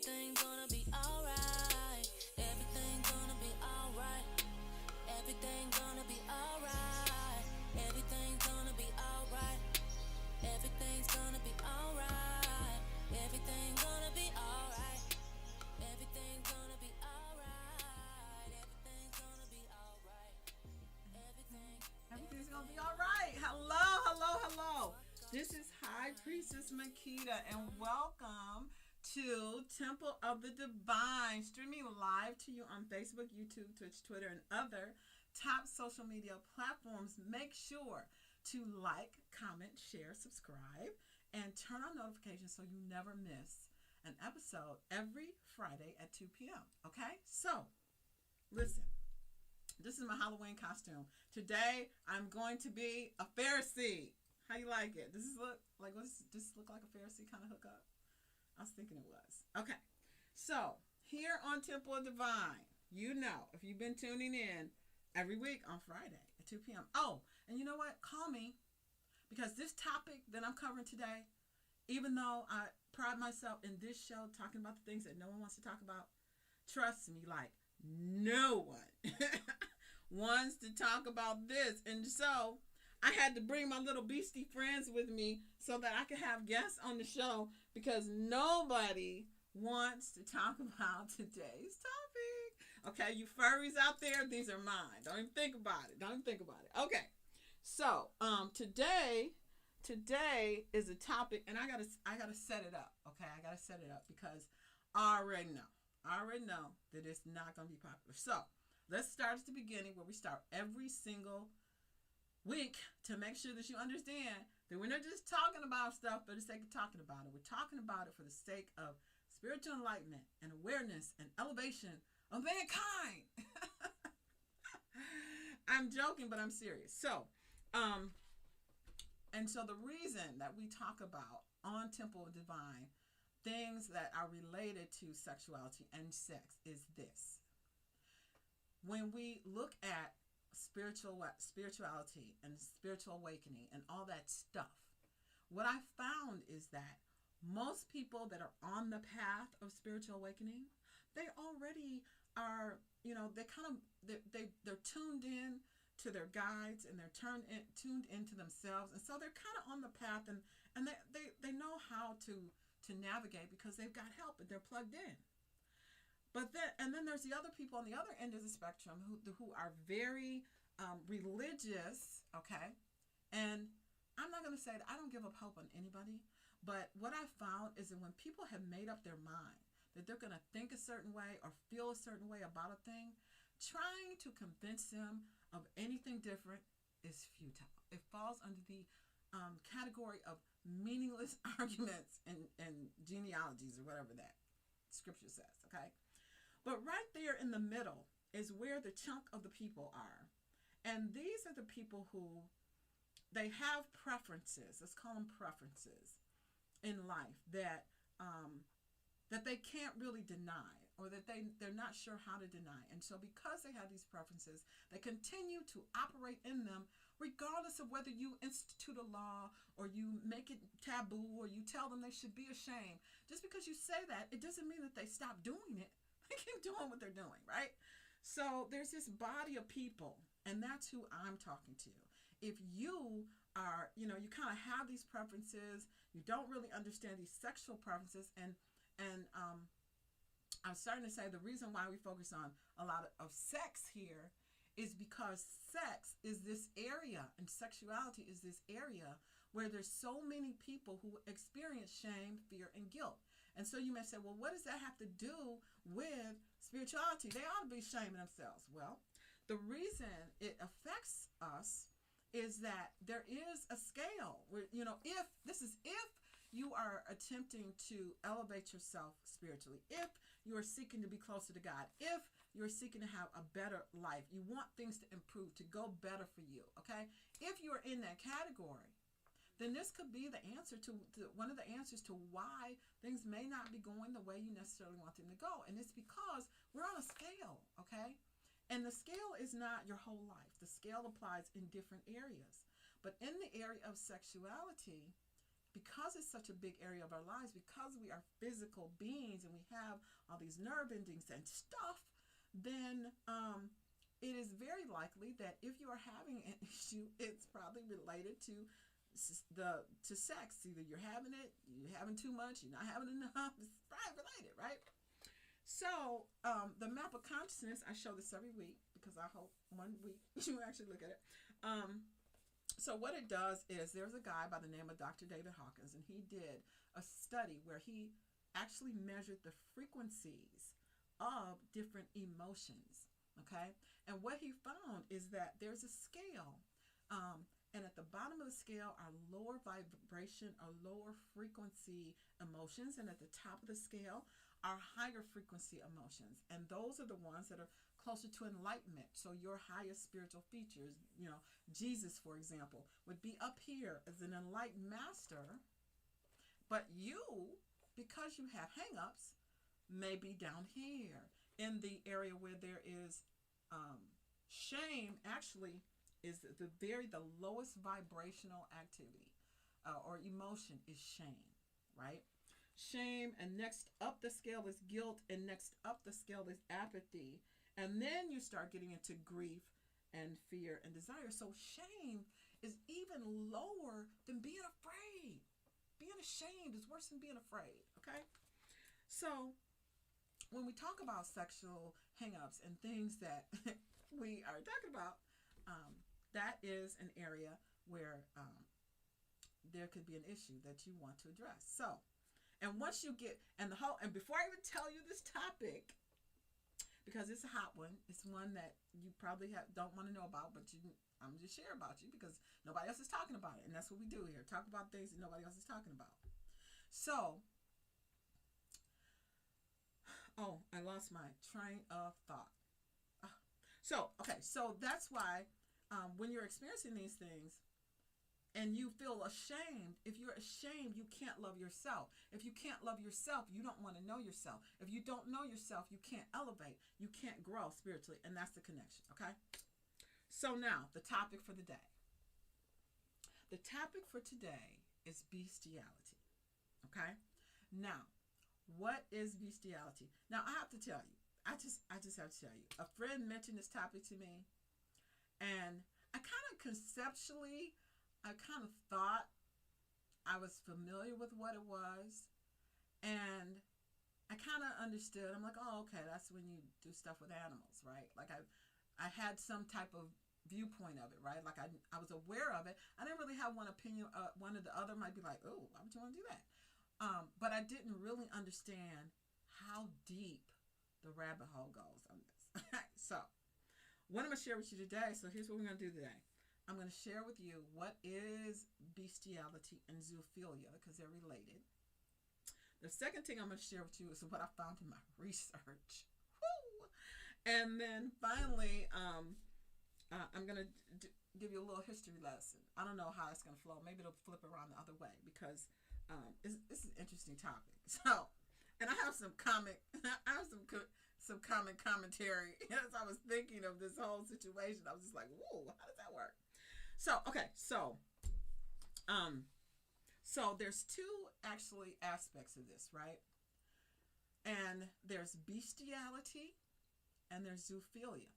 Everything's gonna be alright. Everything's gonna be alright. Everything's gonna be alright. Everything's gonna be alright. Everything's gonna be alright. Everything's gonna be alright. Everything's gonna be alright. Everything's gonna be alright. Everything's gonna be all right. Hello, hello, hello. This is High Priestess Makita, and welcome to Temple of the Divine, streaming live to you on Facebook, YouTube, Twitch, Twitter, and other top social media platforms. Make sure to like, comment, share, subscribe, and turn on notifications so you never miss an episode every Friday at 2 p.m. Okay? So, listen. This is my Halloween costume. Today, I'm going to be a Pharisee. How you like it? Does this look like, does this look like a Pharisee kind of hookup? I was thinking it was. Okay. So, here on Temple of Divine, you know, if you've been tuning in every week on Friday at 2 p.m. Oh, and you know what? Call me, because this topic that I'm covering today, even though I pride myself in this show talking about the things that no one wants to talk about, trust me, like, no one wants to talk about this. And so I had to bring my little beastie friends with me so that I could have guests on the show, because nobody wants to talk about today's topic. Okay, you furries out there, these are mine. Don't even think about it. Don't even think about it. Okay. So, today is a topic, and I gotta set it up. Okay, I gotta set it up because I already know that it's not gonna be popular. So, let's start at the beginning, where we start every single week, to make sure that you understand that we're not just talking about stuff for the sake of talking about it. We're talking about it for the sake of spiritual enlightenment and awareness and elevation of mankind. I'm joking, but I'm serious. So, and so the reason that we talk about on Temple of Divine things that are related to sexuality and sex is this. When we look at spirituality and spiritual awakening and all that stuff, what I found is that most people that are on the path of spiritual awakening, they already are, they're tuned in to their guides, and they're tuned into themselves, and so they're kind of on the path, and they know how to navigate, because they've got help and they're plugged in. But then there's the other people on the other end of the spectrum who are very religious, okay? And I'm not going to say that I don't give up hope on anybody, but what I found is that when people have made up their mind that they're going to think a certain way or feel a certain way about a thing, trying to convince them of anything different is futile. It falls under the category of meaningless arguments and genealogies, or whatever that scripture says, okay? But right there in the middle is where the chunk of the people are. And these are the people who, they have preferences, let's call them preferences, in life that they can't really deny, or that they're not sure how to deny. And so because they have these preferences, they continue to operate in them, regardless of whether you institute a law, or you make it taboo, or you tell them they should be ashamed. Just because you say that, it doesn't mean that they stop doing it. They keep doing what they're doing, right? So there's this body of people, and that's who I'm talking to. If you are, you kind of have these preferences, you don't really understand these sexual preferences, and I'm starting to say the reason why we focus on a lot of sex here is because sex is this area, and sexuality is this area where there's so many people who experience shame, fear, and guilt. And so you may say, well, what does that have to do with spirituality? They ought to be shaming themselves. Well, the reason it affects us is that there is a scale where, if you are attempting to elevate yourself spiritually, if you are seeking to be closer to God, if you're seeking to have a better life, you want things to improve, to go better for you, okay? If you're in that category, then this could be the answer to one of the answers to why things may not be going the way you necessarily want them to go. And it's because we're on a scale, okay? And the scale is not your whole life. The scale applies in different areas. But in the area of sexuality, because it's such a big area of our lives, because we are physical beings and we have all these nerve endings and stuff, then it is very likely that if you are having an issue, it's probably related to sex. Either you're having it, you're having too much, you're not having enough. It's probably related, right? So the map of consciousness, I show this every week because I hope one week you actually look at it. So what it does is, there's a guy by the name of Dr. David Hawkins, and he did a study where he actually measured the frequencies of different emotions. Okay, and what he found is that there's a scale, and at the bottom of the scale are lower vibration or lower frequency emotions, and at the top of the scale are higher frequency emotions, and those are the ones that are closer to enlightenment. So your highest spiritual features, Jesus, for example, would be up here as an enlightened master, but you, because you have hang-ups, may be down here in the area where there is shame. Actually is the lowest vibrational activity or emotion is shame, right? Shame, and next up the scale is guilt, and next up the scale is apathy, and then you start getting into grief and fear and desire. So shame is even lower than being afraid. Being ashamed is worse than being afraid, okay? So when we talk about sexual hang-ups and things that we are talking about, that is an area where there could be an issue that you want to address. So, and once you get, and before I even tell you this topic, because it's a hot one, it's one that you probably don't want to know about, but I'm just share about you because nobody else is talking about it, and that's what we do here: talk about things that nobody else is talking about. So, I lost my train of thought. So that's why when you're experiencing these things and you feel ashamed, if you're ashamed, you can't love yourself. If you can't love yourself, you don't want to know yourself. If you don't know yourself, you can't elevate. You can't grow spiritually, and that's the connection, okay? So now, the topic for the day. The topic for today is bestiality, okay? Now, what is bestiality? Now, I have to tell you, I just have to tell you, a friend mentioned this topic to me, and I kind of conceptually, I kind of thought I was familiar with what it was, and I kind of understood. I'm like, oh, okay, that's when you do stuff with animals, right? Like I had some type of viewpoint of it, right? Like I was aware of it. I didn't really have one opinion. One or the other might be like, oh, why would you want to do that? But I didn't really understand how deep the rabbit hole goes on this. So, what I'm going to share with you today, so here's what we're going to do today. I'm going to share with you what is bestiality and zoophilia, because they're related. The second thing I'm going to share with you is what I found in my research. Woo! And then finally, I'm going to give you a little history lesson. I don't know how it's going to flow. Maybe it'll flip around the other way, because this is an interesting topic. So, and I have some comic commentary as I was thinking of this whole situation. I was just like, whoa, how does that work? So, okay, so there's two actually aspects of this, right? And there's bestiality and there's zoophilia.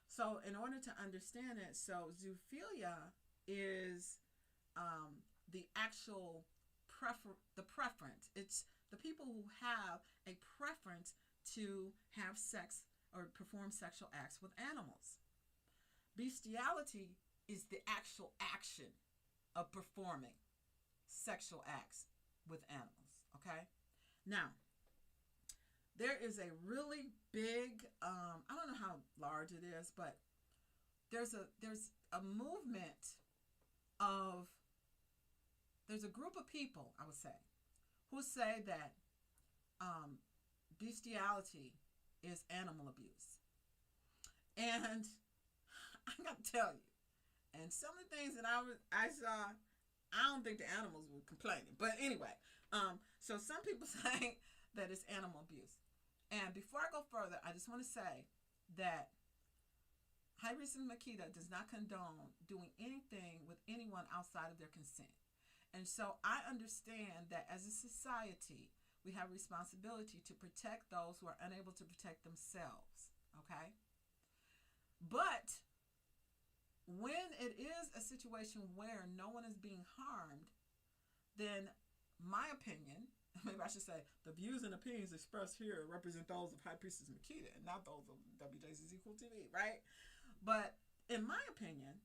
So in order to understand it, so zoophilia is the actual preference. It's the people who have a preference to have sex or perform sexual acts with animals. Bestiality is the actual action of performing sexual acts with animals, okay? Now, there is a really big, I don't know how large it is, but there's a movement of, there's a group of people, I would say, who say that bestiality is animal abuse. And I got to tell you, and some of the things that I saw, I don't think the animals were complaining. But anyway, so some people say that it's animal abuse. And before I go further, I just want to say that High Reason Makita does not condone doing anything with anyone outside of their consent. And so I understand that as a society, we have responsibility to protect those who are unable to protect themselves. Okay? But when it is a situation where no one is being harmed, then my opinion, maybe I should say, the views and opinions expressed here represent those of High Priestess Makita and not those of Wjzz Cool TV, right? But in my opinion,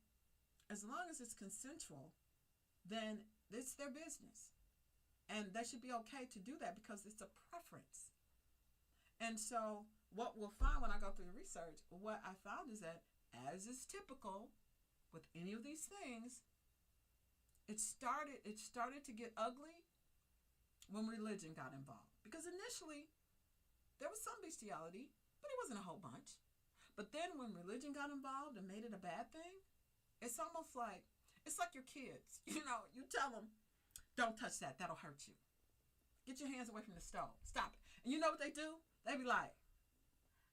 as long as it's consensual, then it's their business. And they should be okay to do that because it's a preference. And so what we'll find when I go through the research, what I found is that, as is typical with any of these things, it started to get ugly when religion got involved. Because initially, there was some bestiality, but it wasn't a whole bunch. But then when religion got involved and made it a bad thing, it's almost like, it's like your kids. You know, you tell them, don't touch that, that'll hurt you. Get your hands away from the stove. Stop it. And you know what they do? They be like,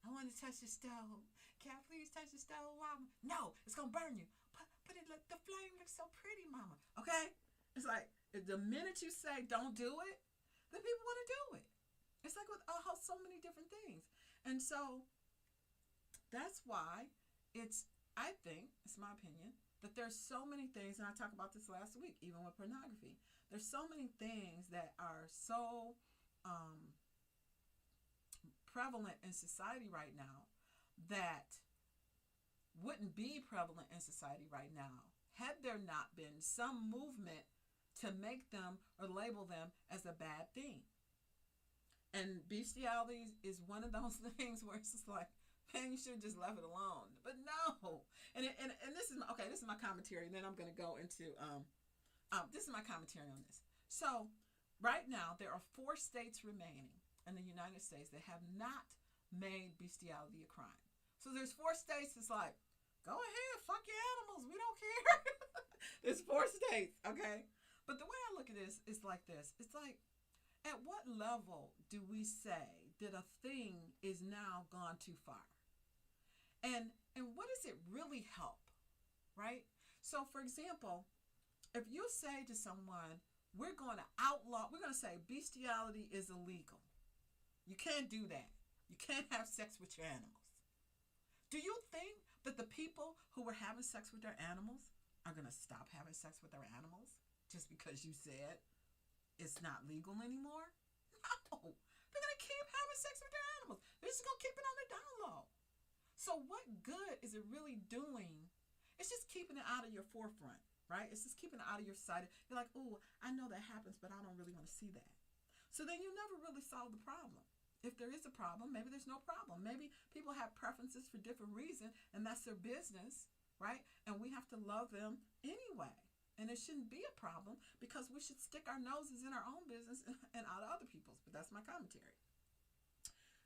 I want to touch the stove. Can I please touch the stove, mama? No, it's going to burn you. But the flame looks so pretty, mama. Okay? It's like, the minute you say don't do it, then people want to do it. It's like with so many different things. And so that's why I think, it's my opinion, that there's so many things, and I talked about this last week, even with pornography. There's so many things that are so prevalent in society right now that wouldn't be prevalent in society right now had there not been some movement to make them or label them as a bad thing. And bestiality is one of those things where it's just like, man, you should have just left it alone. But no. And this is my commentary, and then I'm going to go into this is my commentary on this. So right now there are 4 states remaining in the United States that have not made bestiality a crime. So there's 4 states that's like, go ahead, fuck your animals, we don't care. There's 4 states, okay? But the way I look at this is like this. It's like, at what level do we say that a thing is now gone too far? And what does it really help, right? So, for example, if you say to someone, we're going to say bestiality is illegal. You can't do that. You can't have sex with your animals. Do you think that the people who were having sex with their animals are going to stop having sex with their animals just because you said it's not legal anymore? No. They're going to keep having sex with their animals. They're just going to keep it on the down low. So what good is it really doing? It's just keeping it out of your forefront, right? It's just keeping it out of your sight. You're like, oh, I know that happens, but I don't really want to see that. So then you never really solve the problem. If there is a problem, maybe there's no problem. Maybe people have preferences for different reasons, and that's their business, right? And we have to love them anyway. And it shouldn't be a problem because we should stick our noses in our own business and out of other people's. But that's my commentary.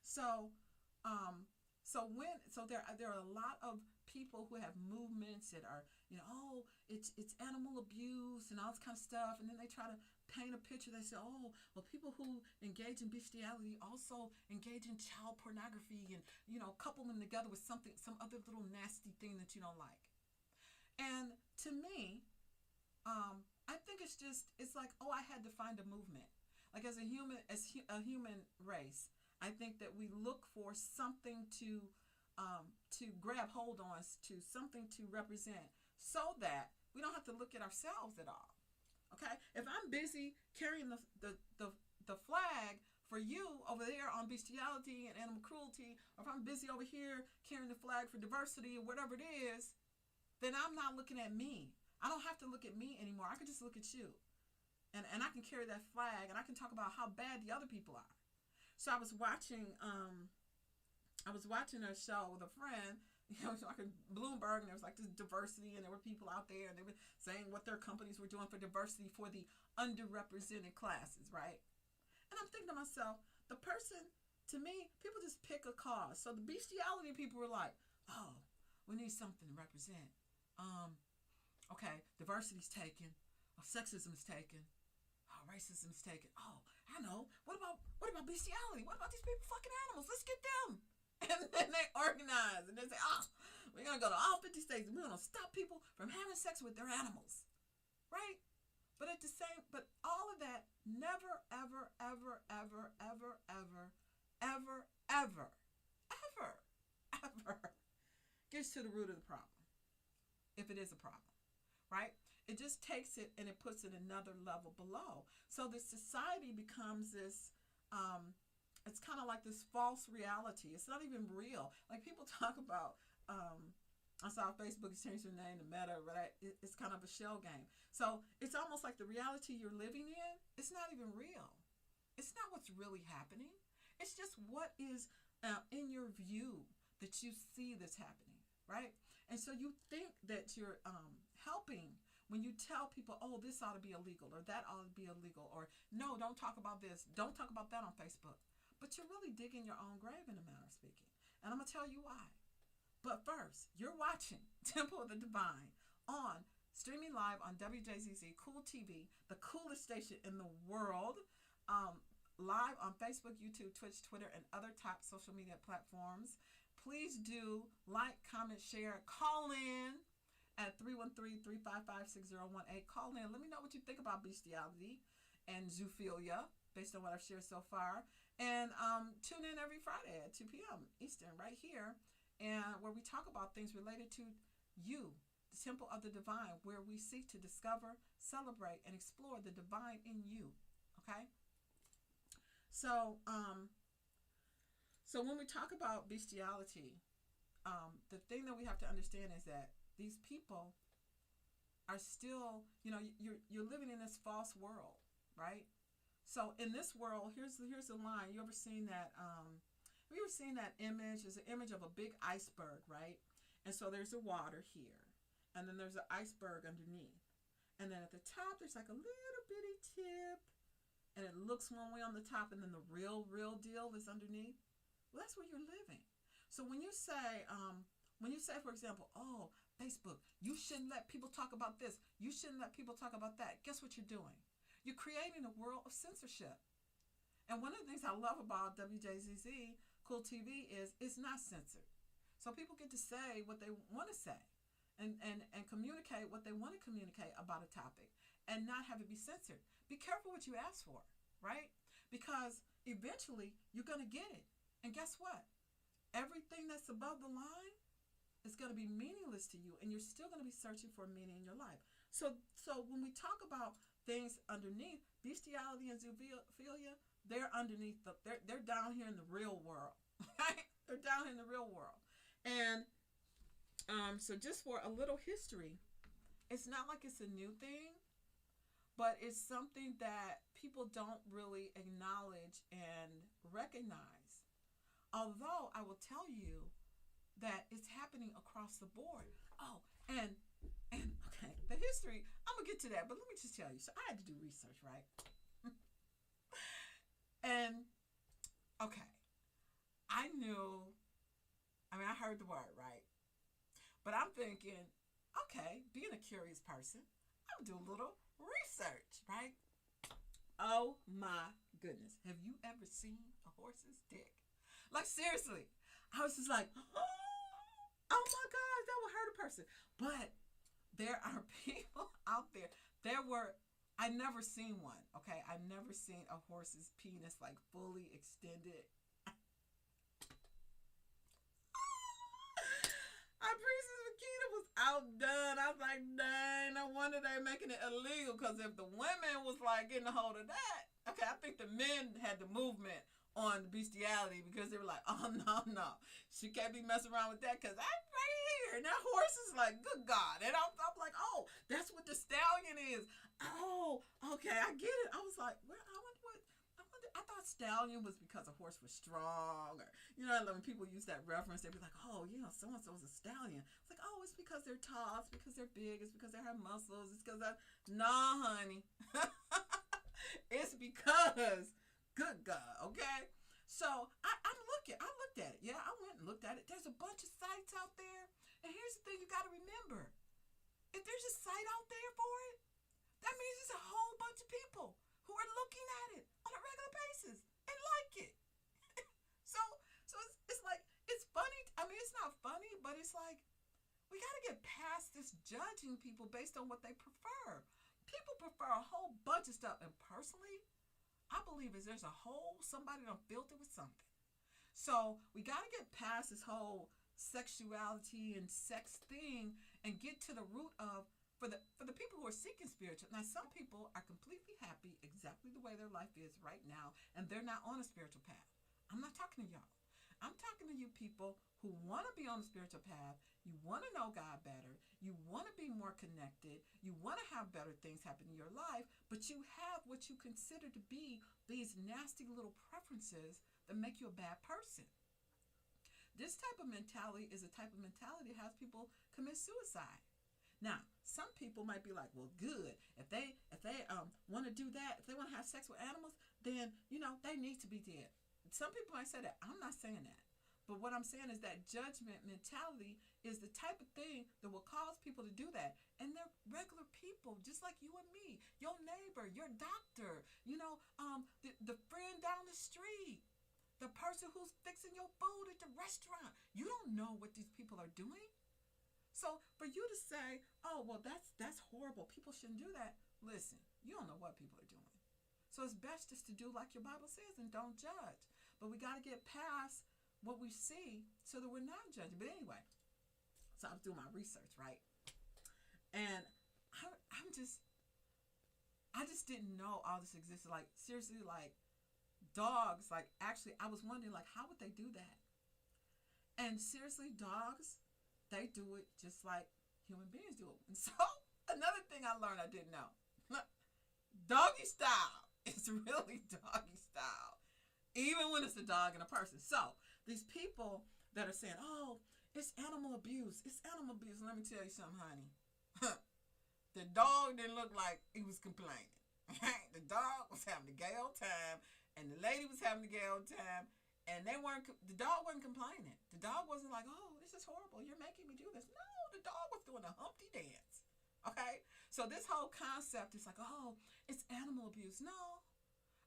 So there are a lot of people who have movements that are, it's animal abuse and all this kind of stuff, and then they try to paint a picture. They say, oh, well, people who engage in bestiality also engage in child pornography, and couple them together with some other little nasty thing that you don't like. And to me, I think it's like, oh, I had to find a movement. Like as a human race, I think that we look for something to grab hold on, to something to represent, so that we don't have to look at ourselves at all. Okay, if I'm busy carrying the flag for you over there on bestiality and animal cruelty, or if I'm busy over here carrying the flag for diversity or whatever it is, then I'm not looking at me. I don't have to look at me anymore. I can just look at you, and I can carry that flag, and I can talk about how bad the other people are. So I was watching a show with a friend, like a Bloomberg, and there was like this diversity, and there were people out there, and they were saying what their companies were doing for diversity for the underrepresented classes, right? And I'm thinking to myself, to me, people just pick a cause. So the bestiality people were like, oh, we need something to represent. Okay, diversity's taken, sexism is taken, racism is taken. Oh, I know. What about bestiality? What about these people fucking animals? Let's get them. And then they organize and they say, oh, we're going to go to all 50 states and we're going to stop people from having sex with their animals. Right? But at the same, but all of that never, ever, ever, ever, ever, ever, ever, ever, ever, ever gets to the root of the problem, if it is a problem, right? It just takes it and it puts it another level below. So the society becomes this, it's kind of like this false reality. It's not even real. Like people talk about, I saw Facebook has changed their name to Meta, right? It's kind of a shell game. So it's almost like the reality you're living in, it's not even real. It's not what's really happening. It's just what is in your view that you see that's happening, right? And so you think that you're helping when you tell people, oh, this ought to be illegal or that ought to be illegal, or no, don't talk about this, don't talk about that on Facebook. But you're really digging your own grave in a manner of speaking. And I'm going to tell you why. But first, you're watching Temple of the Divine on streaming live on Wjzz Cool TV, the coolest station in the world, live on Facebook, YouTube, Twitch, Twitter, and other top social media platforms. Please do like, comment, share, call in at 313-355-6018. Call in. Let me know what you think about bestiality and zoophilia based on what I've shared so far. And tune in every Friday at 2 p.m. Eastern right here, and where we talk about things related to you, the Temple of the Divine, where we seek to discover, celebrate, and explore the divine in you. Okay? So, so when we talk about bestiality, the thing that we have to understand is that these people are still, you're living in this false world, right? So in this world, here's the line. You ever seen that? Have you ever seen that image? It's an image of a big iceberg, right? And so there's the water here, and then there's an iceberg underneath, and then at the top there's like a little bitty tip, and it looks one way on the top, and then the real deal is underneath. Well, that's where you're living. So when you say, for example, oh, Facebook, you shouldn't let people talk about this, you shouldn't let people talk about that, guess what you're doing? You're creating a world of censorship. And one of the things I love about Wjzz Cool TV is it's not censored. So people get to say what they want to say and communicate what they want to communicate about a topic and not have it be censored. Be careful what you ask for, right? Because eventually you're going to get it. And guess what? Everything that's above the line is going to be meaningless to you, and you're still going to be searching for meaning in your life. So when we talk about things underneath, bestiality and zoophilia, they're underneath they're down here in the real world, right? They're down in the real world. And so just for a little history, it's not like it's a new thing, but it's something that people don't really acknowledge and recognize. Although I will tell you that it's happening across the board. Oh, and okay, the history, I'm gonna get to that, but let me just tell you. So I had to do research, right? And okay, I heard the word, right? But I'm thinking, okay, being a curious person, I'm gonna do a little research, right? Oh my goodness, have you ever seen a horse's dick? Like seriously, I was just like, oh my God, that would hurt a person. But there are people out there. I never seen one, okay? I never seen a horse's penis like fully extended. Our priestess Makita was outdone. I was like, dang, no wonder they're making it illegal, because if the women was like getting a hold of that, okay, I think the men had the movement on the bestiality, because they were like, oh no, she can't be messing around with that, because I'm right here. And that horse is like, good God. And I'm like, oh, that's what the stallion is. Oh, okay, I get it. I was like, well, I thought stallion was because a horse was strong, or when people use that reference, they'd be like, oh, so and so's a stallion. It's like, oh, it's because they're tall, it's because they're big, it's because they have muscles, it's because nah, honey. It's because, good God, okay? So I looked at it. Yeah, I went and looked at it. There's a bunch of sites out there, and here's the thing you got to remember: if there's a site out there for it, that means there's a whole bunch of people who are looking at it on a regular basis and like it. so it's like, it's funny. I mean, it's not funny, but it's like, we got to get past this judging people based on what they prefer. People prefer for a whole bunch of stuff. And personally, I believe there's a whole somebody done filled it with something. So we got to get past this whole sexuality and sex thing and get to the root of for the people who are seeking spiritual. Now, some people are completely happy exactly the way their life is right now, and they're not on a spiritual path. I'm not talking to y'all. I'm talking to you people who want to be on the spiritual path. You want to know God better. You want to be more connected. You want to have better things happen in your life, but you have what you consider to be these nasty little preferences that make you a bad person. This type of mentality is a type of mentality that has people commit suicide. Now, some people might be like, well, good. If they want to do that, if they want to have sex with animals, then, they need to be dead. Some people might say that. I'm not saying that. But what I'm saying is that judgment mentality is the type of thing that will cause people to do that. And they're regular people, just like you and me, your neighbor, your doctor, the friend down the street, the person who's fixing your food at the restaurant. You don't know what these people are doing. So for you to say, oh, well, that's horrible, people shouldn't do that. Listen, you don't know what people are doing. So it's best just to do like your Bible says and don't judge. But we got to get past what we see so that we're not judging. But anyway, so I was doing my research, right? And I just didn't know all this existed. Like, seriously, like dogs, like actually, I was wondering, like, how would they do that? And seriously, dogs, they do it just like human beings do it. And so another thing I learned I didn't know. Doggy style. It's really doggy style. Even when it's a dog and a person. So these people that are saying, oh, it's animal abuse. It's animal abuse. Let me tell you something, honey. The dog didn't look like he was complaining. The dog was having a gay old time, and the lady was having a gay old time, and the dog wasn't complaining. The dog wasn't like, oh, this is horrible, you're making me do this. No, the dog was doing a Humpty dance. Okay? So this whole concept is like, oh, it's animal abuse. No.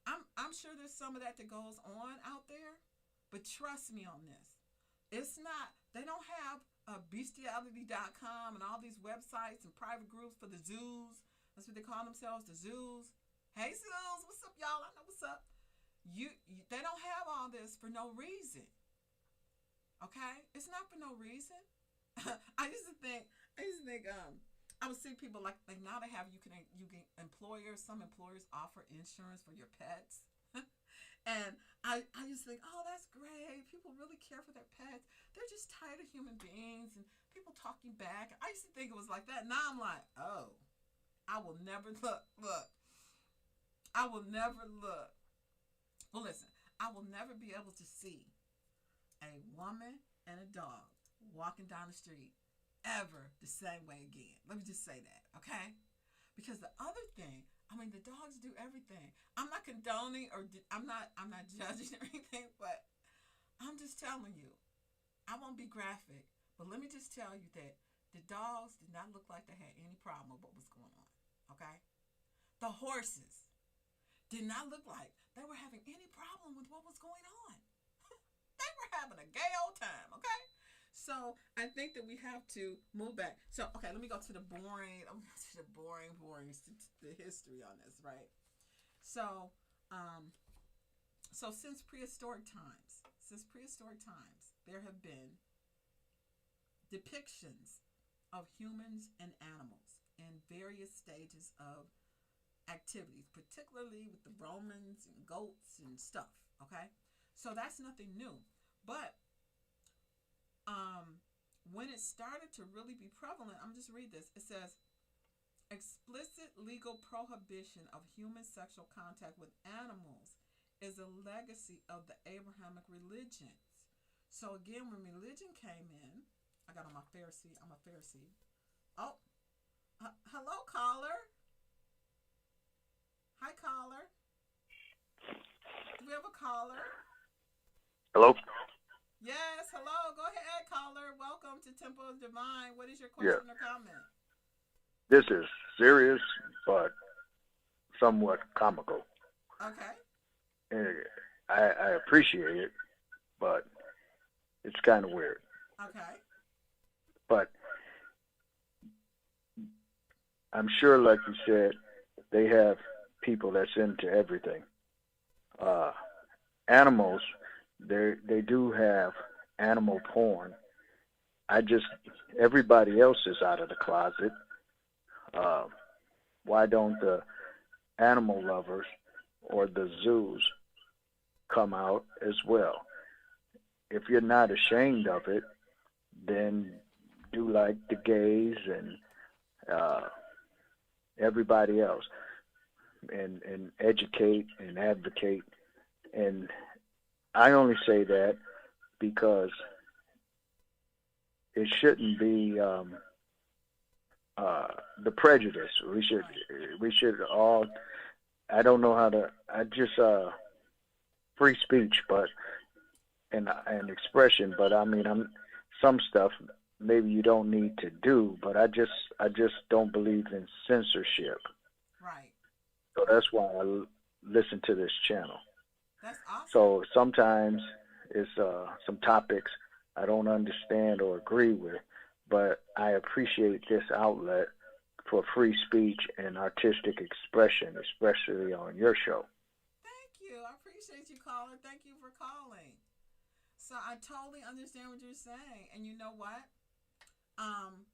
I'm sure there's some of that goes on out there, but trust me on this. It's not, they don't have bestiality.com and all these websites and private groups for the zoos. That's what they call themselves, the zoos. Hey, zoos, what's up, y'all? I know what's up. They don't have all this for no reason. Okay? It's not for no reason. I used to think I would see people like now they have you can employers, some employers offer insurance for your pets. And I used to think, oh, that's great. People really care for their pets. They're just tired of human beings and people talking back. I used to think it was like that. Now I'm like, oh, I will never look. I will never look. Well, listen, I will never be able to see a woman and a dog walking down the street ever the same way again. Let me just say that, okay? Because the other thing, the dogs do everything. I'm not condoning or I'm not judging or anything, but I'm just telling you, I won't be graphic, but let me just tell you that the dogs did not look like they had any problem with what was going on, okay? The horses did not look like they were having any problem with what was going on. They were having a gay old time, okay? So I think that we have to move back. So, okay, let me go to the boring, the history on this, right? So, since prehistoric times, there have been depictions of humans and animals in various stages of activities, particularly with the Romans and goats and stuff, okay? So that's nothing new. But when it started to really be prevalent, I'm just read this. It says, explicit legal prohibition of human sexual contact with animals is a legacy of the Abrahamic religions. So again, when religion came in, I got on my Pharisee. I'm a Pharisee. Oh, hello, caller. Hi, caller. Do we have a caller? Hello? Yes, hello. Go ahead, caller. Welcome to Temple of Divine. What is your question or comment? This is serious, but somewhat comical. Okay. And I appreciate it, but it's kind of weird. Okay. But I'm sure, like you said, they have people that's into everything. Uh, Animals, they do have animal porn. I just Everybody else is out of the closet. Uh, why don't the animal lovers or the zoos come out as well? If you're not ashamed of it, then do like the gays and uh, everybody else, and educate and advocate. And I only say that because it shouldn't be the prejudice. Right. We should all. I don't know how to. I just free speech, but and expression. But I mean, I'm some stuff maybe you don't need to do. But I just don't believe in censorship. Right. So that's why listen to this channel. That's awesome. So sometimes it's some topics I don't understand or agree with, but I appreciate this outlet for free speech and artistic expression, especially on your show. Thank you. I appreciate you, caller. Thank you for calling. So I totally understand what you're saying. And you know what? Um,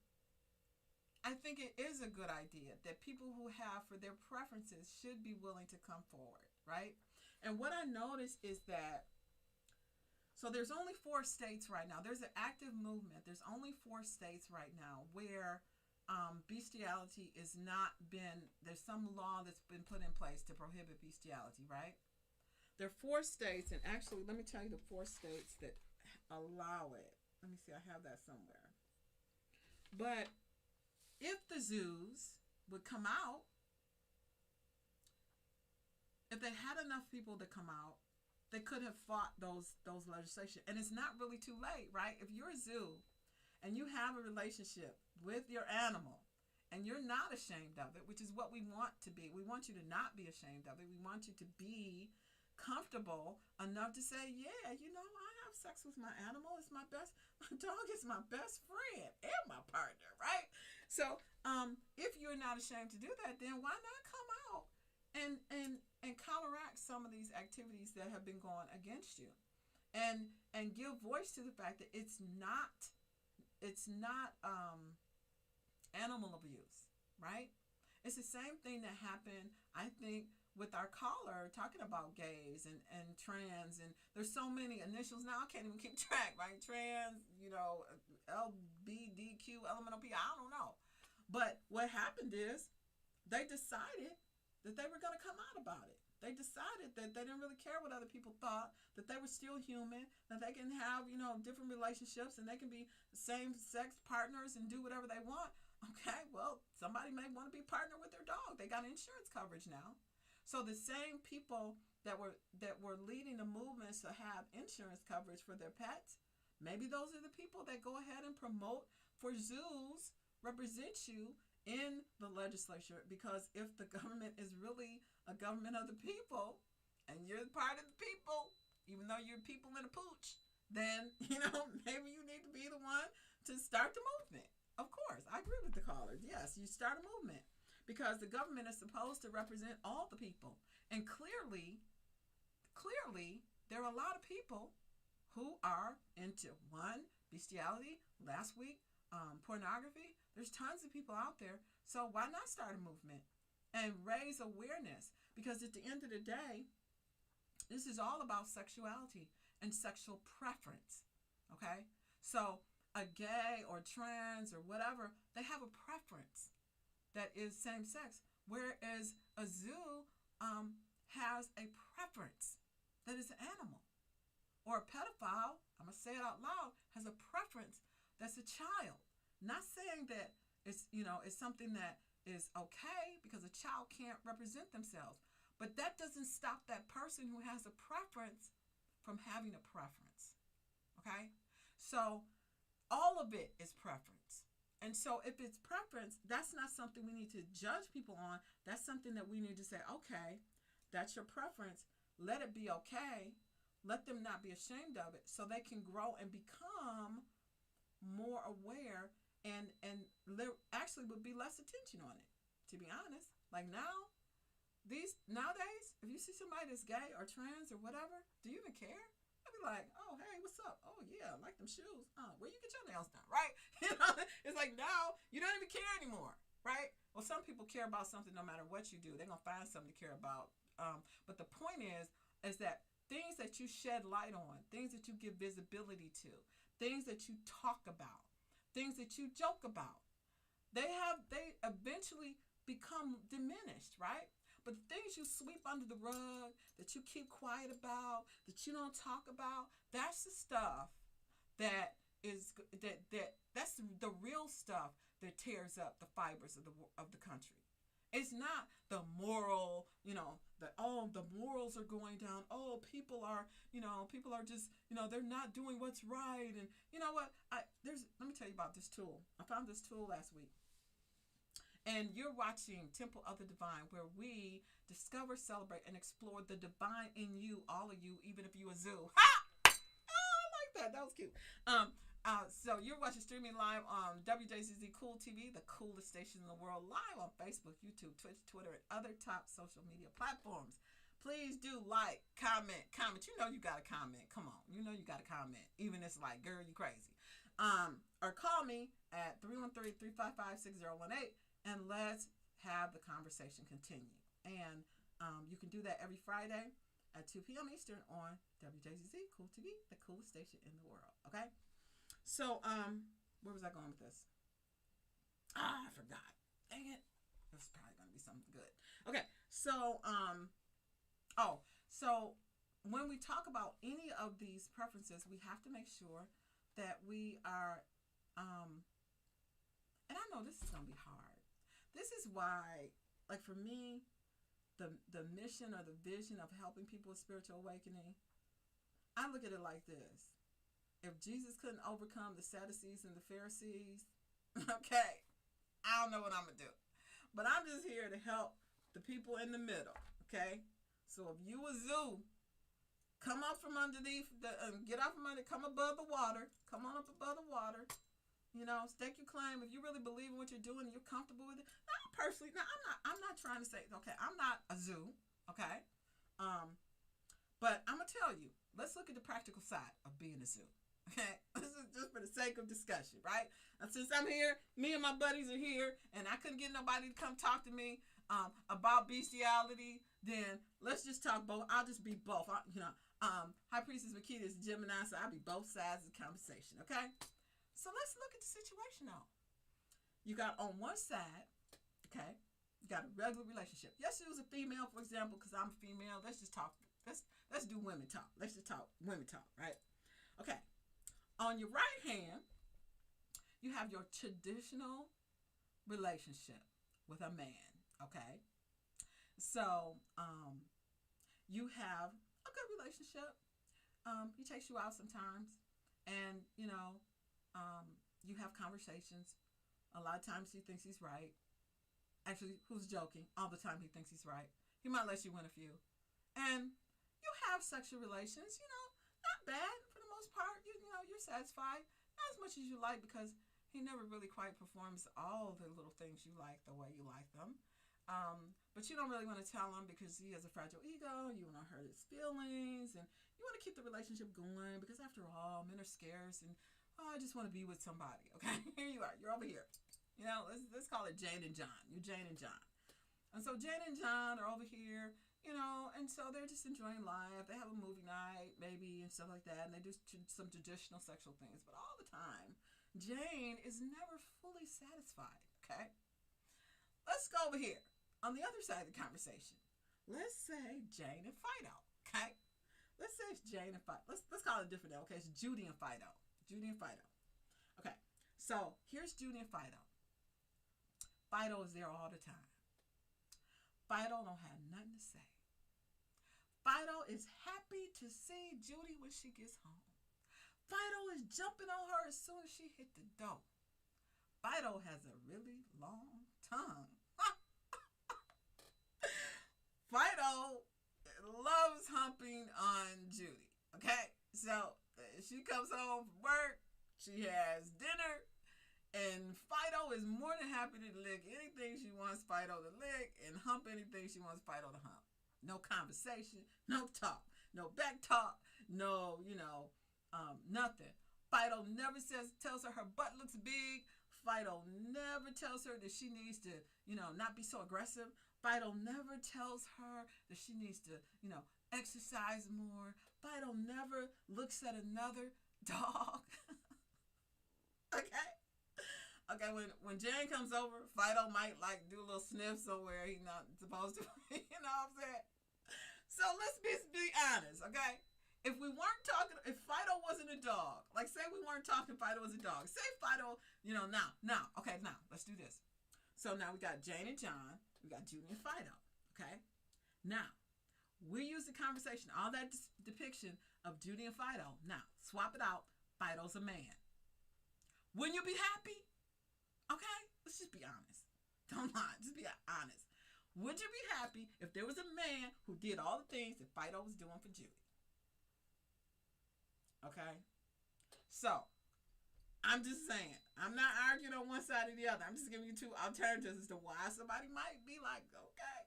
I think it is a good idea that people who have for their preferences should be willing to come forward, right? And what I noticed is that so there's only 4 states right now. There's an active movement. There's only 4 states right now where bestiality is not been. There's some law that's been put in place to prohibit bestiality, right? There are 4 states, and actually, let me tell you the 4 states that allow it. Let me see. I have that somewhere. But if the zoos would come out, if they had enough people to come out, they could have fought those legislation. And it's not really too late, right? If you're a zoo and you have a relationship with your animal and you're not ashamed of it, which is what we want to be. We want you to not be ashamed of it. We want you to be comfortable enough to say, yeah, I have sex with my animal. It's my best. My dog is my best friend and my partner, right? So, if you're not ashamed to do that, then why not come out and counteract some of these activities that have been going against you, and give voice to the fact that it's not animal abuse, right? It's the same thing that happened, I think, with our caller talking about gays and trans, and there's so many initials now I can't even keep track, right? Trans, LBDQ, LMNOP, I don't know. But what happened is they decided that they were going to come out about it. They decided that they didn't really care what other people thought, that they were still human, that they can have, different relationships, and they can be same-sex partners and do whatever they want. Okay, well, somebody may want to be partner with their dog. They got insurance coverage now. So the same people that were leading the movements to have insurance coverage for their pets, maybe those are the people that go ahead and promote for zoos, represent you in the legislature, because if the government is really a government of the people and you're part of the people, even though you're people in a pooch, then maybe you need to be the one to start the movement. Of course, I agree with the caller. Yes, you start a movement because the government is supposed to represent all the people. And clearly, there are a lot of people who are into one, bestiality, last week, pornography. There's tons of people out there. So why not start a movement and raise awareness? Because at the end of the day, this is all about sexuality and sexual preference. Okay? So a gay or trans or whatever, they have a preference that is same sex. Whereas a zoo has a preference that is an animal. Or a pedophile, I'm going to say it out loud, has a preference that's a child. Not saying that it's something that is okay, because a child can't represent themselves. But that doesn't stop that person who has a preference from having a preference. Okay? So all of it is preference. And so if it's preference, that's not something we need to judge people on. That's something that we need to say, okay, that's your preference. Let it be okay. Let them not be ashamed of it so they can grow and become more aware, and there actually would be less attention on it, to be honest. Like now, these nowadays, if you see somebody that's gay or trans or whatever, do you even care? I'd be like, oh, hey, what's up? Oh, yeah, I like them shoes. Where you get your nails done, right? It's like now you don't even care anymore, right? Well, some people care about something no matter what you do. They're going to find something to care about. But the point is that things that you shed light on, things that you give visibility to, things that you talk about, things that you joke about, they eventually become diminished, right? But the things you sweep under the rug, that you keep quiet about, that you don't talk about, that's the stuff that is that's the real stuff that tears up the fibers of the country. It's not the moral, the morals are going down. Oh, people are just, they're not doing what's right. And you know what? Let me tell you about this tool. I found this tool last week. And you're watching Temple of the Divine, where we discover, celebrate, and explore the divine in you, all of you, even if you a zoo. Ha! Oh, I like that. That was cute. So you're watching streaming live on Wjzz Cool Tv, the coolest station in the world, live on Facebook, YouTube, Twitch, Twitter, and other top social media platforms. Please do like, comment. You know you got to comment. Come on. You know you got to comment. Even if it's like, girl, you crazy. Or call me at 313-355-6018. And let's have the conversation continue. And you can do that every Friday at 2 p.m. Eastern on Wjzz Cool TV, the coolest station in the world. Okay? So, where was I going with this? I forgot. Dang it. It was probably going to be something good. Okay. So, so when we talk about any of these preferences, we have to make sure that we are, and I know this is going to be hard. This is why, like for me, the mission or the vision of helping people with spiritual awakening, I look at it like this. If Jesus couldn't overcome the Sadducees and the Pharisees, okay, I don't know what I'm going to do. But I'm just here to help the people in the middle, okay? So if you a zoo, come up from underneath, get out from under, come above the water, come on up above the water. Stake your claim. If you really believe in what you're doing and you're comfortable with it. Now, personally, I'm not trying to say, okay, I'm not a zoo, okay? But I'm going to tell you, let's look at the practical side of being a zoo, okay? This is just for the sake of discussion, right? And since I'm here, me and my buddies are here, and I couldn't get nobody to come talk to me about bestiality, then let's just talk both. I'll just be both. High Priestess Makita is Gemini, so I'll be both sides of the conversation, okay? So let's look at the situation now. You got on one side, okay, you got a regular relationship. Yes, it was a female, for example, because I'm a female. Let's just talk. Let's do women talk. Let's just talk women talk, right? Okay. On your right hand, you have your traditional relationship with a man, okay? So, you have a good relationship. He takes you out sometimes, and you have conversations. A lot of times he thinks he's right. Actually, who's joking? All the time he thinks he's right. He might let you win a few. And you have sexual relations, not bad for the most part. You're satisfied. Not as much as you like, because he never really quite performs all the little things you like the way you like them. But you don't really want to tell him because he has a fragile ego. You want to hurt his feelings, and you want to keep the relationship going because, after all, men are scarce, and I just want to be with somebody. Okay, here you are. You're over here. Let's call it Jane and John. You're Jane and John, and so Jane and John are over here. And so they're just enjoying life. They have a movie night, maybe, and stuff like that, and they do some traditional sexual things. But all the time, Jane is never fully satisfied. Okay, let's go over here. On the other side of the conversation, let's say Jane and Fido, okay? Let's say it's Jane and Fido. Let's call it different now, okay? It's Judy and Fido. Judy and Fido. Okay, so here's Judy and Fido. Fido is there all the time. Fido don't have nothing to say. Fido is happy to see Judy when she gets home. Fido is jumping on her as soon as she hit the door. Fido has a really long tongue. Fido loves humping on Judy, okay? So she comes home from work, she has dinner, And Fido is more than happy to lick anything she wants Fido to lick and hump anything she wants Fido to hump. No conversation, no talk, no back talk, no, nothing. Fido never tells her her butt looks big. Fido never tells her that she needs to, not be so aggressive. Fido never tells her that she needs to, exercise more. Fido never looks at another dog. Okay? Okay, when Jane comes over, Fido might like do a little sniff somewhere he's not supposed to. You know what I'm saying? So let's be honest, okay? If we weren't talking, if Fido wasn't a dog, like say we weren't talking Fido was a dog. Say Fido, now, let's do this. So now we got Jane and John, we got Judy and Fido, okay? Now, we use the conversation, all that depiction of Judy and Fido. Now, swap it out, Fido's a man. Wouldn't you be happy? Okay? Let's just be honest. Don't lie. Just be honest. Would you be happy if there was a man who did all the things that Fido was doing for Judy? Okay? So, I'm just saying. I'm not arguing on one side or the other. I'm just giving you two alternatives as to why somebody might be like, okay.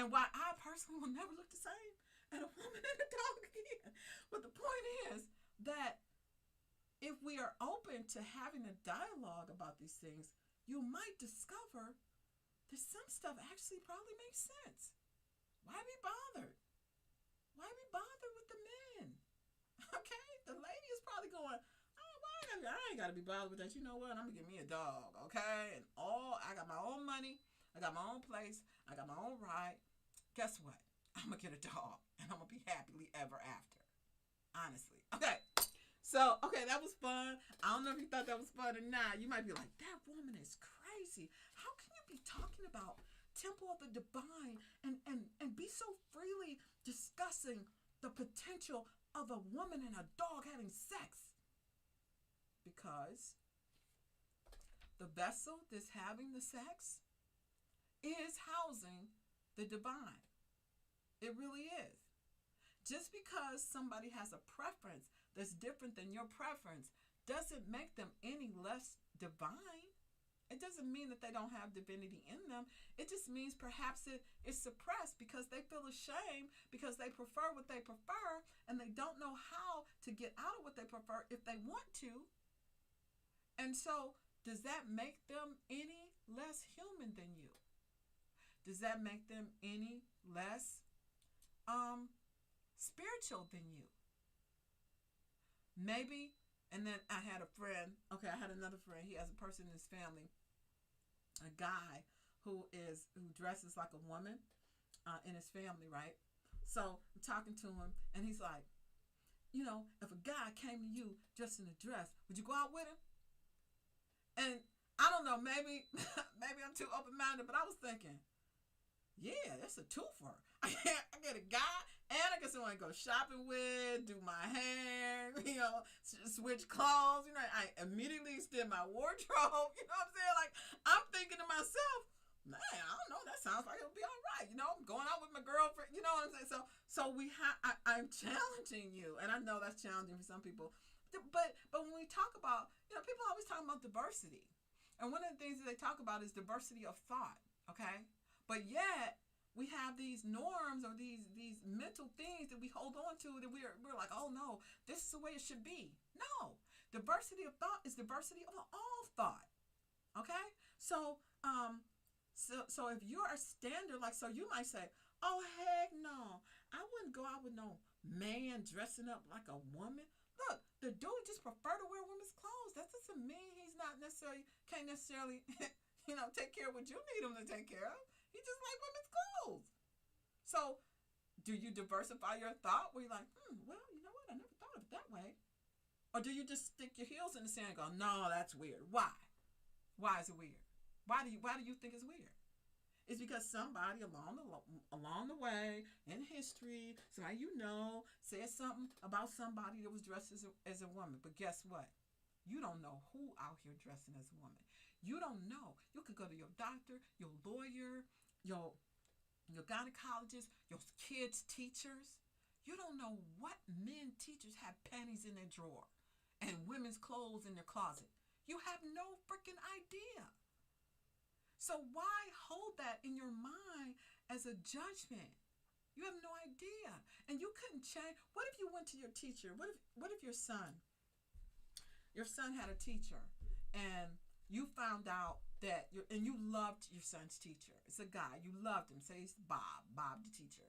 And why I personally will never look the same at a woman and a dog again. But the point is that if we are open to having a dialogue about these things, you might discover that some stuff actually probably makes sense. Why be bothered? Why be bothered with the men? Okay? The lady is probably going, oh, well, I ain't got to be bothered with that. You know what? I'm going to get me a dog, okay? And I got my own money. I got my own place. I got my own ride. Guess what? I'm going to get a dog, and I'm going to be happily ever after. Honestly. Okay. So, okay, that was fun. I don't know if you thought that was fun or not. You might be like, that woman is crazy. How can you be talking about Temple of the Divine and be so freely discussing the potential of a woman and a dog having sex? Because the vessel that's having the sex is housing the divine. It really is. Just because somebody has a preference that's different than your preference doesn't make them any less divine. It doesn't mean that they don't have divinity in them. It just means perhaps it is suppressed because they feel ashamed because they prefer what they prefer and they don't know how to get out of what they prefer if they want to. And so, does that make them any less human than you? Does that make them any less spiritual than you? Maybe. And then I had another friend. He has a person in his family, a guy who dresses like a woman in his family, right? So I'm talking to him, and he's like, if a guy came to you dressed in a dress, would you go out with him? And I don't know, maybe I'm too open-minded, but I was thinking, yeah, that's a twofer. I get a guy, and I get someone to go shopping with, do my hair, switch clothes. I immediately extend my wardrobe. You know what I'm saying? Like, I'm thinking to myself, man, I don't know. That sounds like it'll be all right. I'm going out with my girlfriend. You know what I'm saying? So I'm challenging you, and I know that's challenging for some people. But when we talk about, people always talk about diversity, and one of the things that they talk about is diversity of thought. Okay. But yet, we have these norms or these mental things that we hold on to that we're like, oh no, this is the way it should be. No. Diversity of thought is diversity of all thought. Okay? So if you're a standard, so you might say, oh heck no, I wouldn't go out with no man dressing up like a woman. Look, the dude just prefer to wear women's clothes. That doesn't mean he's can't necessarily take care of what you need him to take care of. He just like women's clothes. So, do you diversify your thought where you're like, well, you know what? I never thought of it that way. Or do you just stick your heels in the sand and go, no, that's weird. Why? Why is it weird? Why do you think it's weird? It's because somebody along the way in history, somebody said something about somebody that was dressed as a woman. But guess what? You don't know who out here dressing as a woman. You don't know. You could go to your doctor, your lawyer, your gynecologist, your kids' teachers. You don't know what men teachers have panties in their drawer and women's clothes in their closet. You have no freaking idea. So why hold that in your mind as a judgment? You have no idea. And you couldn't change. What if you went to your teacher? What if your son had a teacher and you found out that you loved your son's teacher. It's a guy. You loved him. Say it's Bob the teacher.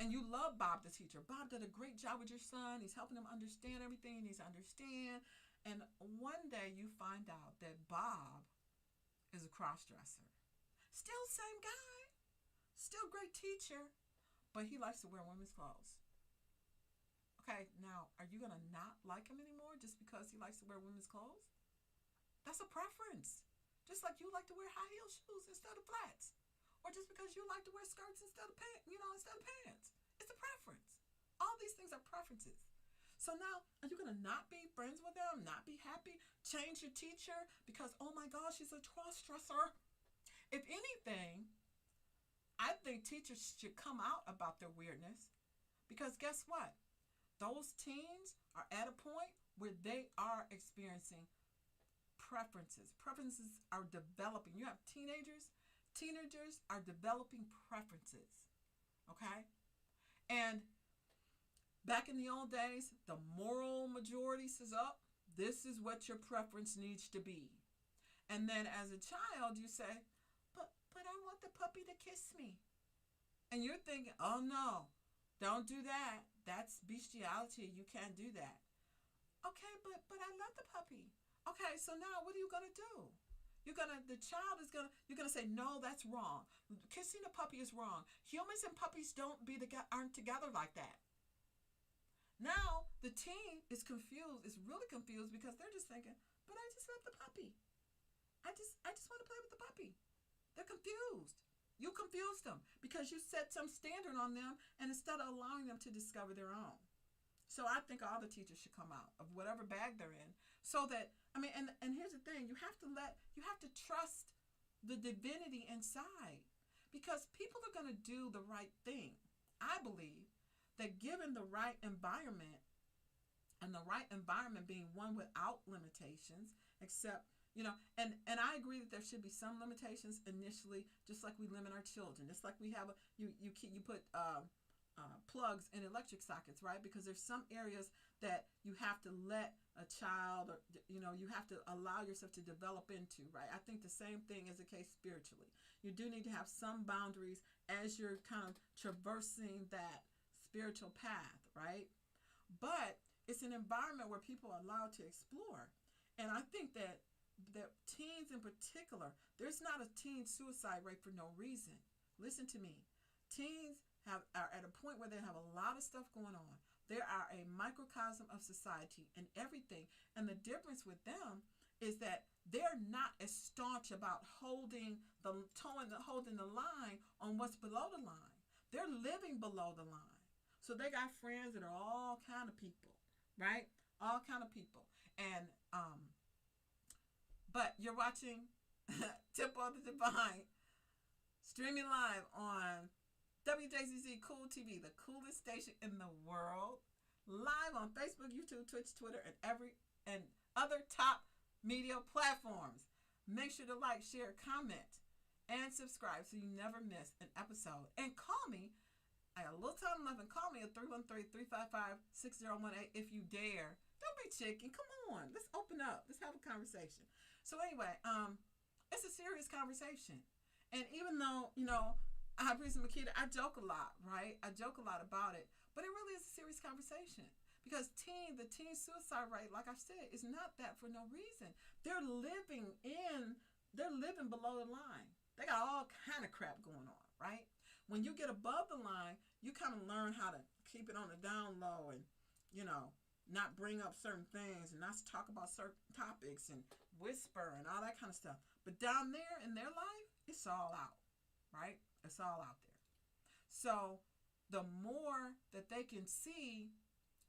And you love Bob the teacher. Bob did a great job with your son. He's helping him understand everything he needs to understand. And one day you find out that Bob is a cross-dresser. Still same guy. Still great teacher. But he likes to wear women's clothes. Okay, now, are you going to not like him anymore just because he likes to wear women's clothes? That's a preference. Just like you like to wear high heel shoes instead of flats. Or just because you like to wear skirts instead of pants, instead of pants. It's a preference. All these things are preferences. So now, are you going to not be friends with them, not be happy, change your teacher because, oh my gosh, she's a cross-dresser? If anything, I think teachers should come out about their weirdness because guess what? Those teens are at a point where they are experiencing preferences. Preferences are developing. You have teenagers. Teenagers are developing preferences. Okay? And back in the old days, the moral majority says, oh, this is what your preference needs to be. And then as a child, you say, but I want the puppy to kiss me. And you're thinking, oh no, don't do that. That's bestiality. You can't do that. Okay, but I love the puppy. Okay, so now what are you gonna do? You're gonna say, no, that's wrong. Kissing a puppy is wrong. Humans and puppies aren't together like that. Now the teen is confused, is really confused because they're just thinking, but I just love the puppy. I just want to play with the puppy. They're confused. You confused them because you set some standard on them and instead of allowing them to discover their own. So I think all the teachers should come out of whatever bag they're in so that, and here's the thing, you have to trust the divinity inside because people are going to do the right thing. I believe that given the right environment and the right environment being one without limitations, except, and I agree that there should be some limitations initially, just like we limit our children, just like we have you put plugs in electric sockets, right? Because there's some areas that you have to let a child, or you have to allow yourself to develop into, right? I think the same thing is the case spiritually. You do need to have some boundaries as you're kind of traversing that spiritual path, right? But it's an environment where people are allowed to explore. And I think that teens in particular, there's not a teen suicide rate for no reason. Listen to me. Teens are at a point where they have a lot of stuff going on. They are a microcosm of society and everything. And the difference with them is that they're not as staunch about holding the line on what's below the line. They're living below the line. So they got friends that are all kind of people, right? All kind of people. And but you're watching Temple of the Divine streaming live on Wjzz Cool TV, the coolest station in the world, live on Facebook, YouTube, Twitch, Twitter, and other top media platforms. Make sure to like, share, comment, and subscribe so you never miss an episode. And call me. I got a little time left, and call me at 313-355-6018 if you dare. Don't be chicken. Come on. Let's open up. Let's have a conversation. So anyway, it's a serious conversation. And even though, High Priest Makita, I joke a lot, right? I joke a lot about it, but it really is a serious conversation because the teen suicide rate, like I said, is not that for no reason. They're living below the line. They got all kind of crap going on, right? When you get above the line, you kind of learn how to keep it on the down low and, not bring up certain things and not talk about certain topics and whisper and all that kind of stuff. But down there in their life, it's all out, right? It's all out there. So the more that they can see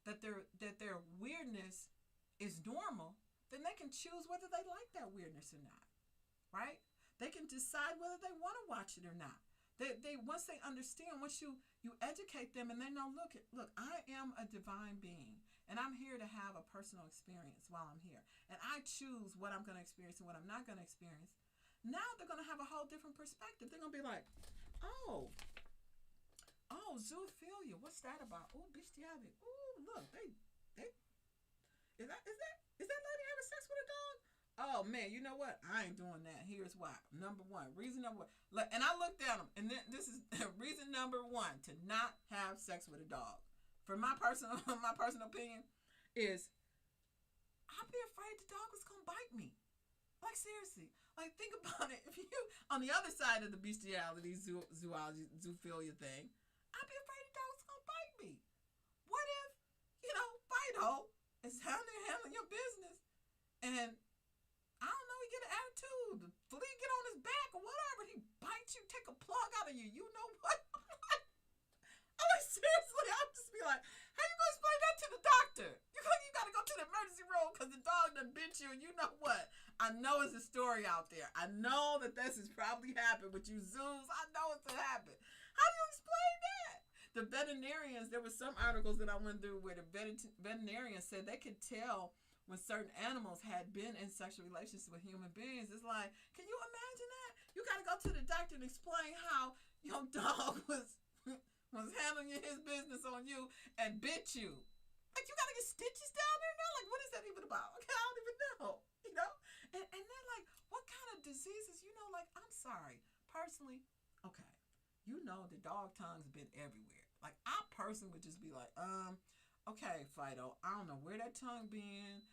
that their weirdness is normal, then they can choose whether they like that weirdness or not, right? They can decide whether they want to watch it or not. They once they understand, once you educate them and they know, look, I am a divine being And I'm here to have a personal experience while I'm here. And I choose what I'm going to experience and what I'm not going to experience. Now they're going to have a whole different perspective. They're going to be like, oh, zoophilia. What's that about? Oh, bestiality. Oh, look, they, is that lady having sex with a dog? Oh man, you know what? I ain't doing that. Here's why. Number one, reason number one. Look, and I looked at them, and then this is reason number one to not have sex with a dog. For my personal opinion, is I'd be afraid the dog was gonna bite me. Like seriously, like think about it. If you on the other side of the bestiality, zoology, zoophilia thing, I'd be afraid the dog was gonna bite me. What if Fido is handling your business, and I don't know, he get an attitude, the flea get on his back or whatever, he bites you, take a plug out of you. You know what? I'm like seriously, I'll just be like, how you gonna explain that to the doctor? You gotta go to the emergency room because the dog done bit you, and you know what? I know it's a story out there. I know that this has probably happened with you zoos. I know it's happened. How do you explain that? The veterinarians, there were some articles that I went through where the veterinarians said they could tell when certain animals had been in sexual relations with human beings. It's like, can you imagine that? You got to go to the doctor and explain how your dog was handling his business on you and bit you. Like, you got to get stitches down there now? Like, what is that even about? Okay, I don't even know, And then, like, what kind of diseases, like, I'm sorry. Personally, okay, the dog tongue's been everywhere. Like, I personally would just be like, okay, Fido, I don't know where that tongue been.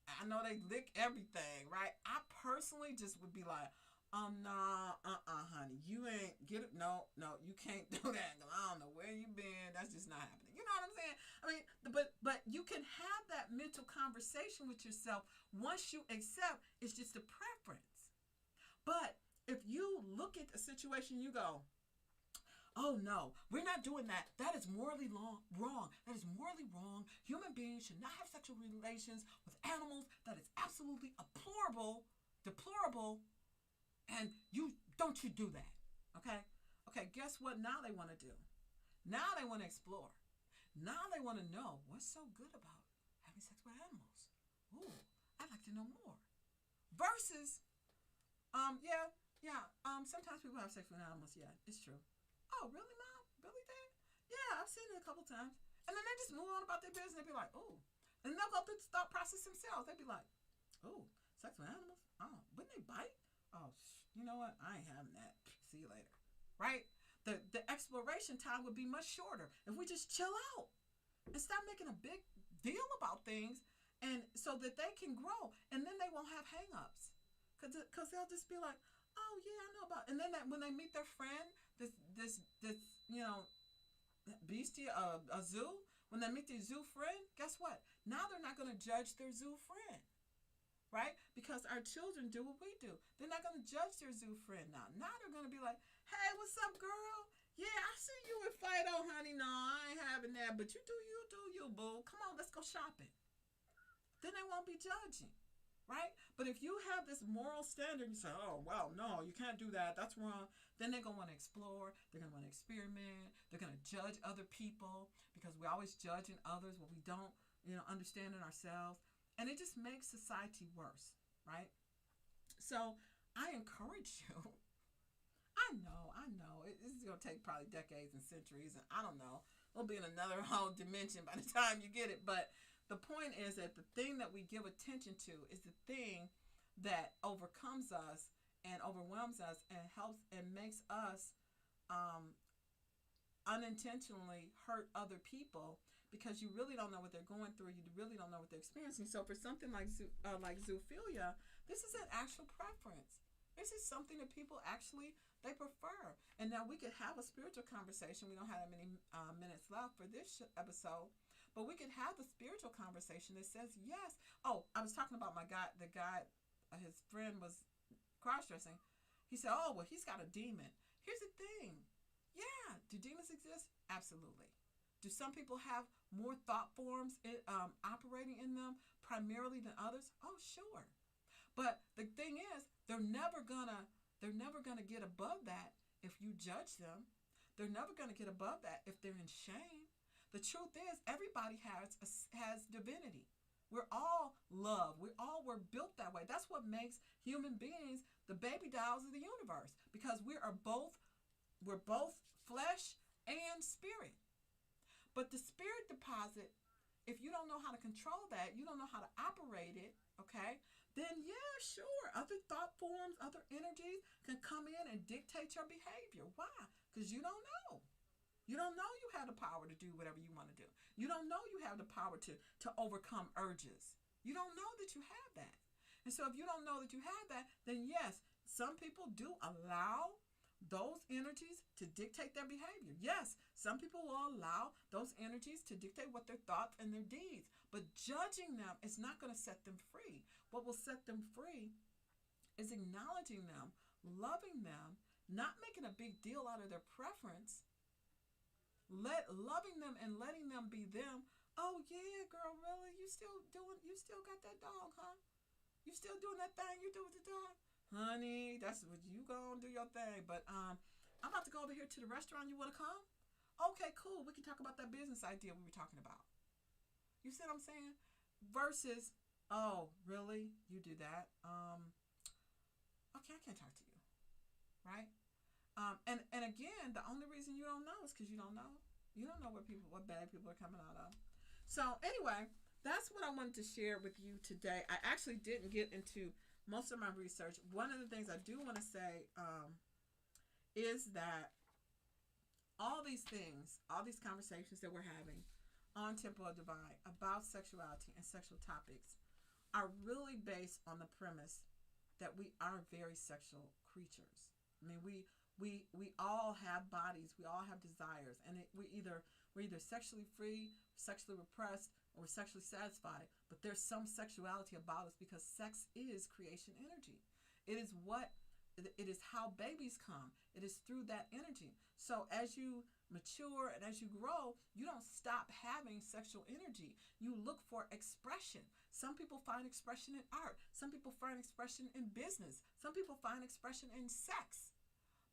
I know they lick everything, right? I personally just would be like, nah, honey, you ain't get it. No, you can't do that. I don't know where you been. That's just not happening. You know what I'm saying? I mean, but you can have that mental conversation with yourself once you accept it's just a preference. But if you look at the situation, you go, oh no, we're not doing that. That is morally wrong. That is morally wrong. Human beings should not have sexual relations with animals. That is absolutely deplorable. And don't you do that. Okay, guess what now they want to do? Now they want to explore. Now they want to know what's so good about having sex with animals. Ooh, I'd like to know more. Versus, sometimes people have sex with animals. Yeah, it's true. Oh, really, Mom? Really, Dad? Yeah, I've seen it a couple times. And then they just move on about their business. They'll be like, oh. And they'll go through the thought process themselves. They'll be like, oh, sex with animals? Oh, wouldn't they bite? Oh, you know what? I ain't having that. See you later. Right? The exploration time would be much shorter if we just chill out and stop making a big deal about things, and so that they can grow. And then they won't have hang-ups. Because they'll just be like, oh, yeah, I know about it. And then when they meet their friend, this beastie, a zoo, when they meet their zoo friend, guess what? Now they're not going to judge their zoo friend, right? Because our children do what we do. They're not going to judge their zoo friend now. Now they're going to be like, hey, what's up, girl? Yeah, I see you with Fido, honey. No, I ain't having that, but you do you, boo. Come on, let's go shopping. Then they won't be judging. Right? But if you have this moral standard, you say, oh, well, no, you can't do that. That's wrong. Then they're going to want to explore. They're going to want to experiment. They're going to judge other people because we're always judging others what we don't, understand in ourselves. And it just makes society worse, right? So I encourage you. I know. It's going to take probably decades and centuries. And I don't know. We'll be in another whole dimension by the time you get it. But the point is that the thing that we give attention to is the thing that overcomes us and overwhelms us and helps and makes us unintentionally hurt other people because you really don't know what they're going through. You really don't know what they're experiencing. So for something like zoophilia, this is an actual preference. This is something that people actually, they prefer. And now we could have a spiritual conversation. We don't have that many minutes left for this episode. But we could have the spiritual conversation that says yes. Oh, I was talking about the guy, his friend was cross-dressing. He said, oh, well, he's got a demon. Here's the thing. Yeah, do demons exist? Absolutely. Do some people have more thought forms operating in them primarily than others? Oh, sure. But the thing is, they're never gonna get above that if you judge them. They're never gonna get above that if they're in shame. The truth is, everybody has divinity. We're all love. We all were built that way. That's what makes human beings the baby dolls of the universe, because we're both flesh and spirit. But the spirit deposit, if you don't know how to control that, you don't know how to operate it, okay? Then yeah, sure, other thought forms, other energies can come in and dictate your behavior. Why? Because you don't know. You don't know you have the power to do whatever you want to do. You don't know you have the power to overcome urges. You don't know that you have that. And so if you don't know that you have that, then yes, some people do allow those energies to dictate their behavior. Yes, some people will allow those energies to dictate what their thoughts and their deeds. But judging them is not going to set them free. What will set them free is acknowledging them, loving them, not making a big deal out of their preference, loving them and letting them be them. Oh yeah, girl, really? You still got that dog, huh? You still doing that thing you do with the dog? Honey, that's what you gonna do your thing. But I'm about to go over here to the restaurant. You wanna come? Okay, cool. We can talk about that business idea we were talking about. You see what I'm saying? Versus, oh, really? You do that? Okay, I can't talk to you. Right? And again, the only reason you don't know is because you don't know. You don't know what bad people are coming out of. So anyway, that's what I wanted to share with you today. I actually didn't get into most of my research. One of the things I do want to say is that all these things, all these conversations that we're having on Temple of Divine about sexuality and sexual topics are really based on the premise that we are very sexual creatures. I mean, we all have bodies, we all have desires, and we're either sexually free, sexually repressed, or sexually satisfied. But there's some sexuality about us because sex is creation energy. It is how babies come. It is through that energy. So as you mature and as you grow, you don't stop having sexual energy. You look for expression. Some people find expression in art. Some people find expression in business. Some people find expression in sex.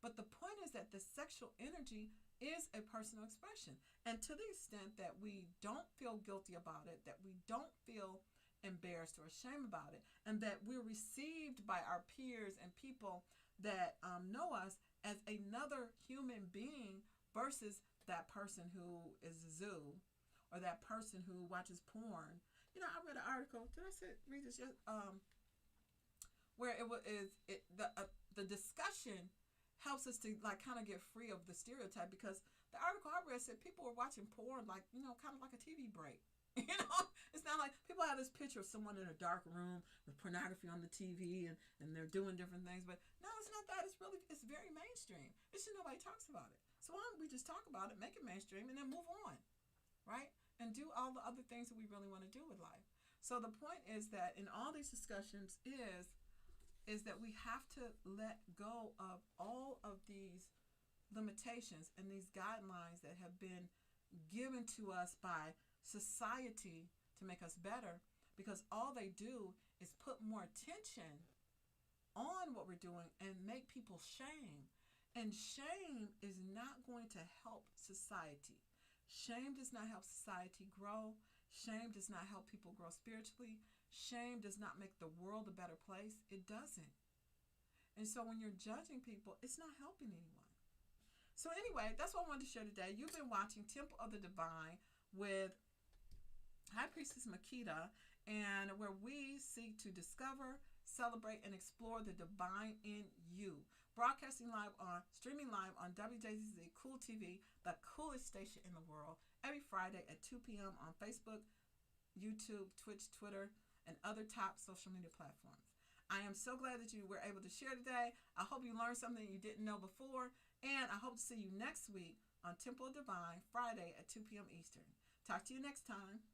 But the point is that the sexual energy is a personal expression. And to the extent that we don't feel guilty about it, that we don't feel embarrassed or ashamed about it, and that we're received by our peers and people that know us as another human being versus that person who is a zoo or that person who watches porn. You know, I read an article. Did I read this? Where the discussion helps us to like kind of get free of the stereotype, because the article I read said people were watching porn like, you know, kind of like a TV break. You know, it's not like people have this picture of someone in a dark room with pornography on the TV and they're doing different things. But no, it's not that. It's very mainstream. It's just nobody talks about it. So why don't we just talk about it, make it mainstream, and then move on, right? And do all the other things that we really want to do with life. So the point is that in all these discussions is that we have to let go of all of these limitations and these guidelines that have been given to us by society to make us better, because all they do is put more attention on what we're doing and make people shame. And shame is not going to help society. Shame does not help society grow. Shame does not help people grow spiritually. Shame does not make the world a better place. It doesn't. And so when you're judging people, it's not helping anyone. So anyway, that's what I wanted to share today. You've been watching Temple of the Divine with High Priestess Makita, and where we seek to discover, celebrate, and explore the divine in you. Streaming live on Wjzz Cool TV, the coolest station in the world, every Friday at 2 p.m. on Facebook, YouTube, Twitch, Twitter, and other top social media platforms. I am so glad that you were able to share today. I hope you learned something you didn't know before, and I hope to see you next week on Temple of Divine, Friday at 2 p.m. Eastern. Talk to you next time.